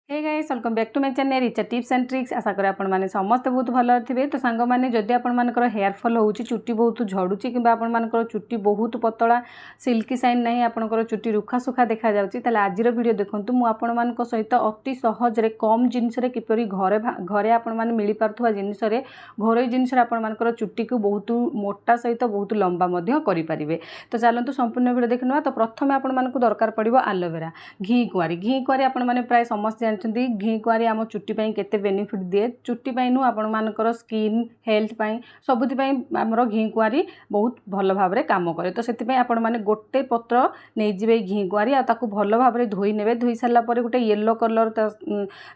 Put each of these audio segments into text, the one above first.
Hey guys welcome back to my channel Richa tips and tricks. आशा करें आपण मैंने समस्त बहुत भल थे। तो सांग मैंने जदि आपर हेयर फॉल हो चुट्टी बहुत झड़ुची कि आपर चुट्टी बहुत पतला सिल्की साइन नहीं आपंकर चुट्टी रुखा सुखा देखा जाऊँगी आज वीडियो देखूँ मुझे सहित अति सहजरे कम जिनस किपर घरे घरे आपण मैंने मिल पार्थ जिनस घरोई जिनस आपर चुट्टी को बहुत मोटा सहित बहुत लंबा करें। तो चलते संपूर्ण वीडियो देखना। तो प्रथम आपण दरकार पड़ो आलोवेरा घी कुआरी आपण मैंने प्राय समस्त घी कुआरी आम चुट्टी केते बेनिफिट दिए चुट्टी नु आपण स्किन हेल्थ सबुति आमर घी कुआरी बहुत भल भाव काम करे। तो से आपण मैंने गोटे पत्र नहीं जी घी कुआरी आकु भल भाव धोई ने धोई सारापर गोटे येलो कलर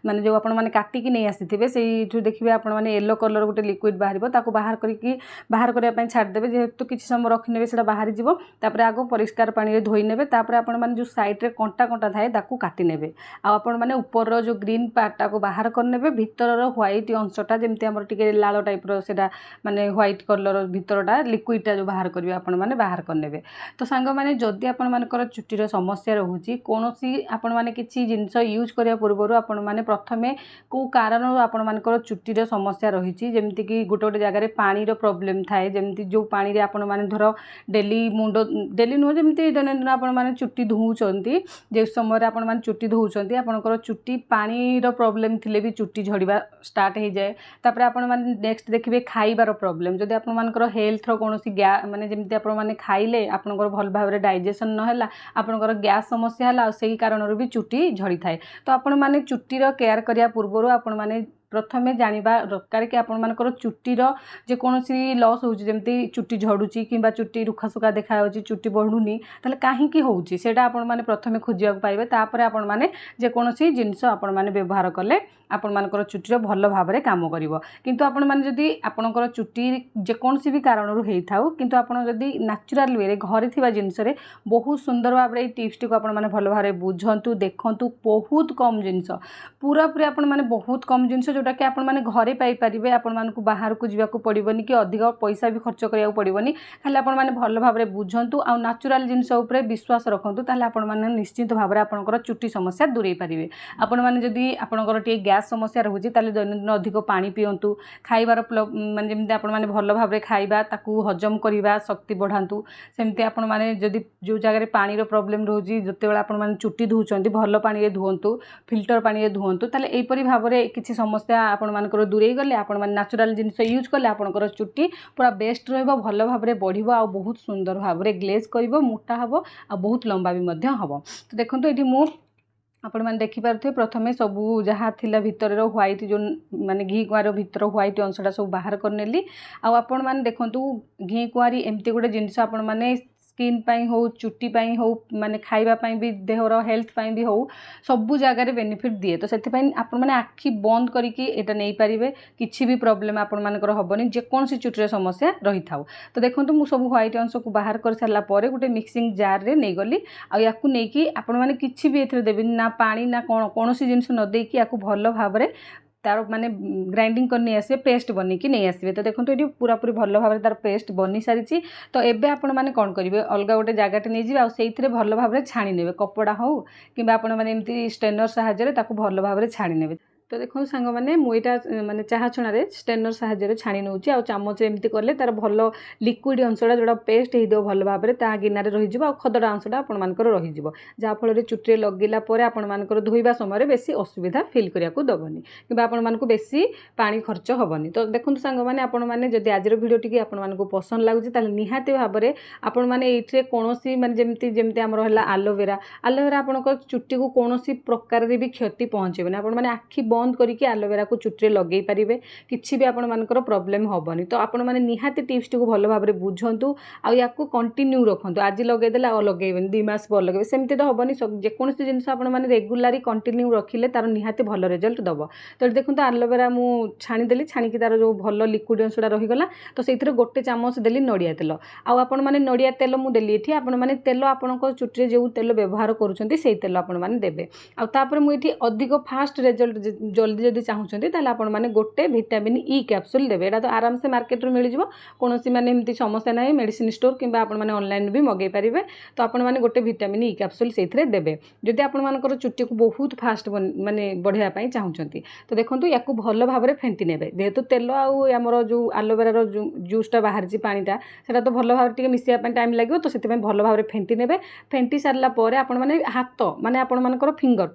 माने जो आपण मैंने काटिकी नहीं आसी से देखिए आपण मैंने येलो कलर गोटे लिक्विड बाहर बाहर करने छाड़देवे जेहेतु किसी समय रखिने से बाहर जापर आग परिष्कार पानी धोई ने आपण मैंने जो साइड रे कंटा कंटा थाए काटी ने आपण मैंने ऊपर जो ग्रीन पार्टा को बाहर करने भितर व्हाइट अंशटा जमी आम टे लाल टाइप रहा माने व्हाइट कलर भितरटा लिक्विडटा जो बाहर करेंगे आपण मैंने बाहर करने। तो सांग मैंने जदि आपर चुट्टीर समस्या रोचे कौन आपण मैंने किसी जिनस यूज करने पूर्व आपण मैंने प्रथमे कौ कारण आपण मानकर चुट्टीर समस्या रही जमीक गोटे गोटे जगह पानी प्रोब्लेम थाए जमी जो पानी आपण मैंने धर डेली मुंड डेली नुह जमी दैनंदिन आपण मैंने चुट्टी धोउछंती जे समय आपण मैंने चुट्टी धोउछंती आपणकर चुट्टी पानीर प्रोब्लेम थिले भी चुट्टी झड़वा स्टार्ट हो जाए। तापर आपण माने नेक्स्ट देखिए खाइबार प्रोब्लेम जदि आपण मानकर हेल्थ रो कोनोसी गैस माने जमिति आपण माने खाइले आपणकर भल भाव रे डाइजेशन न हैला आपणकर गैस समस्या हैला सेही कारणर भी चुट्टी झड़ी थाए। तो आपण माने चुट्टीर केयर करिया पूर्वरु आपण माने प्रथमे जानिबा दरकार कि आपण मानकर चुट्टीर जेकोसी लॉस होउची जमती चुट्टी झड़ुची कि चुट्टी रुखा सुखा देखा होची चुट्टी बढ़ुनी ताले काहींकी होउची सेटा आपण माने प्रथमे खोजिया पाइबे। तापर आपण माने जेकोसी जिनस आपण माने व्यवहार कले आपण मानकर चुट्टीर भल भाव रे काम करिवो। किंतु आपण माने जदि आपणकर चुट्टी जेकोसी भी कारणरु हेइ थाउ किंतु आपण जदि नेचुरल वे रे घरे थिबा जिनस रे बहुत सुंदर भाव रे टिप्स टी को आपण माने भल भाव रे बुझंतु देखंतु बहुत कम जिनस पूरा पूरी आपण माने बहुत कम जिनस जोटा कि आपण माने घरे पाई परिबे आपण मानकु बाहर को जीवा को पड़िबनी कि अधिक पैसा भी खर्च करिया पड़िबनी खाली आपण माने भल भाव रे बुझंतु आ नेचुरल जिनस ऊपर विश्वास रखंतु ताले आपण माने निश्चित भाव रे आपणकर चुट्टी समस्या दूरेई परिबे। आपण माने जदि आपणकर टे गैस समस्या रहुची ताले दैनंदिन अधिक पानी पियंतु खाइबार माने जेमति आपण माने भल भाव रे खाइबा ताकू हजम करिबा शक्ति बढ़ांतु सेमति आपण माने जदि जो जगह रे पानी रो प्रॉब्लम रहुची जते बेला आपण माने चुट्टी धुचंती भल पानी रे धुवंतु फिल्टर पानी रे धुवंतु ताले एपरि भाव रे किछि समस्या आपण मानकर दूरेई गले आपण माने नेचुरल जिनस यूज कले आपणकर चुट्टी पूरा बेस्ट रहबो भल भाव रे बढ़िबो आ बहुत सुंदर भाव रे ग्लेज करिवो मोटा हबो आ बहुत लंबा भी मध्य हबो। तो देखंतु एठी मु आपण मैंने देखिपे प्रथमे सबू जहाँ थिला भितर व्हाइट जो माने घी कुआर भितर व्हाइट अंशटा सब बाहर करनेली आपण मैंने देखंतु घी कुआरी एमती गोटे जिनस आपण मैंने स्किन पाई हो चुट्टी पाई हो माने खाइबा पाई भी देहर हेल्थ पाई भी हो सबू जगार बेनिफिट दिए। तो से आपण मैंने आखि बंद करके एटा नहीं पारिबे किछि भी प्रॉब्लम आपण मानकर हबनी जेकोसी चुट्टीर समस्या रही थाउ। तो देखंतु मु सब व्हाइट अंश को बाहर कर सारा पर गोटे मिक्सिंग जार रे नहीं गली आ याकू नहीं कि आपण माने किछि भी एथरे देबिन ना पानी ना कोनोसी जिनस न देकी याकू भल भाव रे तार माने ग्राइंडिंग करनी आसे पेस्ट बनी कि नहीं आसबे। तो देखो ये पूरा पूरी भल भाव तार पेस्ट बनी सारी। तो एबे आपण माने कौन करेंगे अलग गोटे जगह नहीं जी आईथे भल भाव छाणी ने कपड़ा हो कि आपण मैंने एमती स्टेनर साहाय्य भल भाव छाणी ने। तो देखो सांग मैंने मुईटा माने चाहा छुणारे स्टेनर साहाय्य छाणी नौची आ चामच एमती कले तार भल लिक्विड अंशटा जोड़ा पेस्ट हो भल भाव में ता गिनारे रही आ खदड़ा अंशटा आपण मानकर रही जहाँफल चुट्टी लगेला आपण मानकर धोइबा समय बेसी असुविधा फिल करिया दबनी कि आपण मानकु बेसी पानी खर्च हबनी। तो देखो सांग मैंने आपण मैंने जदि आजर वीडियो टी आपण मानकु पसंद लगुच निहाती भाव में आपण मैंने ये कौन माने जमती जमती आमर है आलोवेरा आपण चुट्टी को कौन प्रकार भी क्षति पहुँचेबनी आपण मैंने आखि बंद करके आलोवेरा को चुट्टी लगे पारे किसी भी आपण मानकर प्रॉब्लम हबनी। तो आपण मैंने निहाती टिप्स टी को भल भाव में बुझंतु आ कंटिन्यू रखंतु आज लगेदेला आ लगेबेनी 2 मास पर लगेबे सेमती तो हबनी जेकोसी जिनस आपण माने रेगुलारी कंटिन्यू रखिले तार निहाती भल रिजल्ट दब। तो देखो आलोवेरा मु छाणी देली छाणिकी तार जो भल लिक्विड अंशटा रहीगला तो से गोटे चामच देली नड़िया तेल आपण माने नड़िया तेल मु देली एठी आपण माने तेल आपण चुट्टी जो तेल व्यवहार करुछंती से तेल आपण माने देबे आ तापर मु एठी अधिक फास्ट रिजल्ट जल्दी जदि चाहूँगी ताले आपण मैंने गोटे विटामिन ई कैप्सूल देवे। एटा तो आराम से मार्केट मिल जाव, कौन माने एमती समस्या ना मेडिसिन स्टोर कि आपण मैंने ऑनलाइन भी मगे पारे। तो आपण मैंने गोटे विटामिन ई कैप्सूल से देवे जदि आपण मानकर चुट्टी को बहुत फास्ट माने बढ़ाई चाहूँगी। तो देखो या भल भाव में फेंटी ने जेहेतु तेल आमर जो आलोवेरा जूसटा बाहर पानीटा से तो भल भाव में मिसाइप टाइम लगे। तो से भल भाव में फेंटी ने फेंटी सारापर आपण मैंने हाथ माने आपण मानकर फिंगर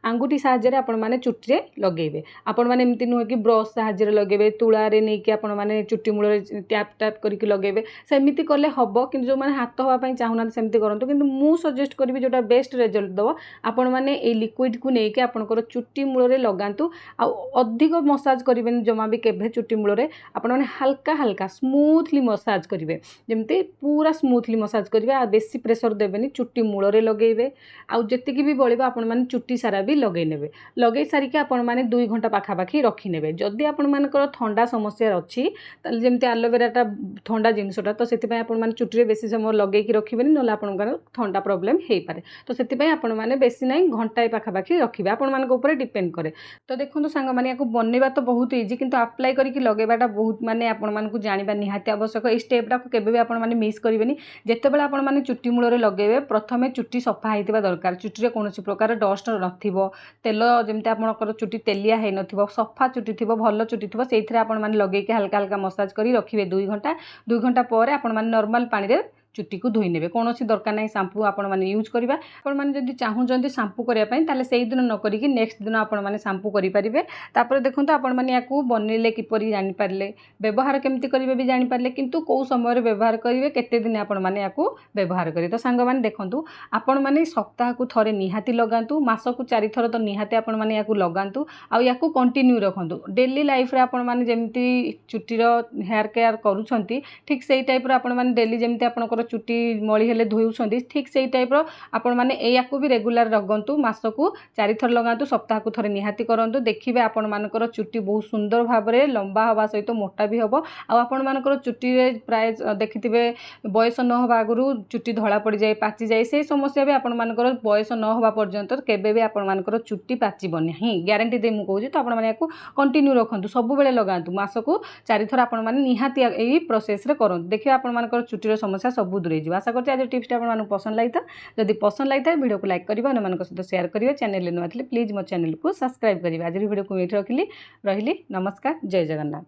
आंगुठी साहाय्य आपण मैंने चुट्टी लगे। आपण मैंने एमती नुहे कि ब्रश साहाय्य लगे तुलारे नहीं कि आपण मैंने चुट्टी मूल टैप टैप करके लगे सेमती कले हम कि जो मैंने हाथ हाँपाई चाहूना सेमती करूँ। कि मु सजेस्ट करी जोटा बेस्ट रिजल्ट दब आपण मैंने ये लिक्विड को लेकिन आपंकर चुट्टी मूल लगातु। अधिक मसाज करें जमा भी केभे चुट्टी मूल आपण मैंने हल्का हल्का स्मूथली मसाज करेंगे जमती पूरा स्मूथली मसाज करेंगे। आ बेसी प्रेशर देवेनि चुट्टी मूल लगेबे। आउ जेतिकी भी बळिबा आपण माने चुट्टी सारा भी लगे नेबे। लगे सारिके आपण माने 2 घंटा पाखापाखि रखी नेबे। जदि आपण मानकर ठंडा समस्या अच्छी ताले जेमती एलोवेराटा ठंडा जिनसटा तो सेति पय आपण माने चुट्टी रे बेसी समय लगे कि रखिबेनि नले आपनकर ठंडा प्रॉब्लम हेई पारे। तो सेति पय आपण माने बेसी नाही घंटाए पाखापाखि रखिबे आपण मानक ऊपर डिपेंड करे। तो देखंतु सांग माने याको बनेबा तो बहुत इजी किंतु अप्लाई करिकि लगेबाटा बहुत माने आपण मानकु जानिबा निहाती आवश्यक। ए स्टेपटा को केबे भी आपण माने मिस करिवेनि। जेतेबेला आपण माने चुट्टी मूल लगेबे प्रथमे चुट्टी सफा हेइतिबा दरकार। चुट्टी रे कोनोसी प्रकार डस्ट नथिबो, तेल जेमती आपनकर चुट्टी तेलिया हेइ नथिबो, सफा चुट्टी थिबो, भल चुट्टी थिबो सेइथिरे आपण माने लगेइके हल्का हल्का मसाज करी रखिबे 2 घंटा पर आपण माने नॉर्मल पानी रे चुट्टी को धोई नेबे। कौन दरकार नहीं शैम्पू आपण माने यूज करबा। आपण माने जदि चाहूचंती शैम्पू करिया पई ताले सेही दिन न करिकि नेक्स्ट दिन आपण माने शैम्पू करि परिबे। तापर देखंतु आपण माने याकू बनेले किपरि जानि पारले, व्यवहार केमति करिवे भी जानि पारले, किंतु को समय रे व्यवहार करिवे केते दिन आपण माने याकू व्यवहार करिवे। तो सांग माने देखंतु आपण माने सप्ताह को थरे निहाती लगांतु, मास को 4 थर तो निहाती आपण माने याकू लगांतु। आ याकू कंटिन्यू रखंतु डेली लाइफ रे आपण माने जेमति चुट्टी रो हेयर केयर करूछंती ठीक सेही टाइप रो आपण माने डेली जेमति आपण चुट्टी मली हेले धोउछंती ठीक सेही टाइप रो आपण माने एयाकू भी रेगुलर लगंतु। मास को 4 थर लगांतु, सप्ताह को थरे निहाती करंतु। देखिबे आपण मानकर चुट्टी बहुत सुंदर भाव में लंबा हवा सहित मोटा भी हबो। आ आपण मानकर चुट्टी रे प्राय देखिथिबे बयस न हवा आगुरु चुट्टी धळा पड़ी जाय, पाची जाय। से समस्या भी आपण मानकर बयस न हवा पर्यंत केबे भी आपण मानकर चुट्टी पाचिबनी ही ग्यारंटी दे मु कहूची। तो आपण माने याकू कंटिन्यू रखंतु, सब बेले लगांतु। मास को 4 थर आपण माने निहाती एई प्रोसेस रे करंतु। देखिबे आपण मानकर चुट्टी रो समस्या सब दूर हो। आशा करते आज टिप्स आपको पसंद लगी था। जदि पसंद लगी था वीडियो को लाइक करिबा, अन्य मानक सहित शेयर करिबा। चैनल रे नुआ थिले प्लीज मो चैनल को सब्सक्राइब करिबा। आज वीडियो को एठी रखिली रहिली। नमस्कार, जय जगन्नाथ।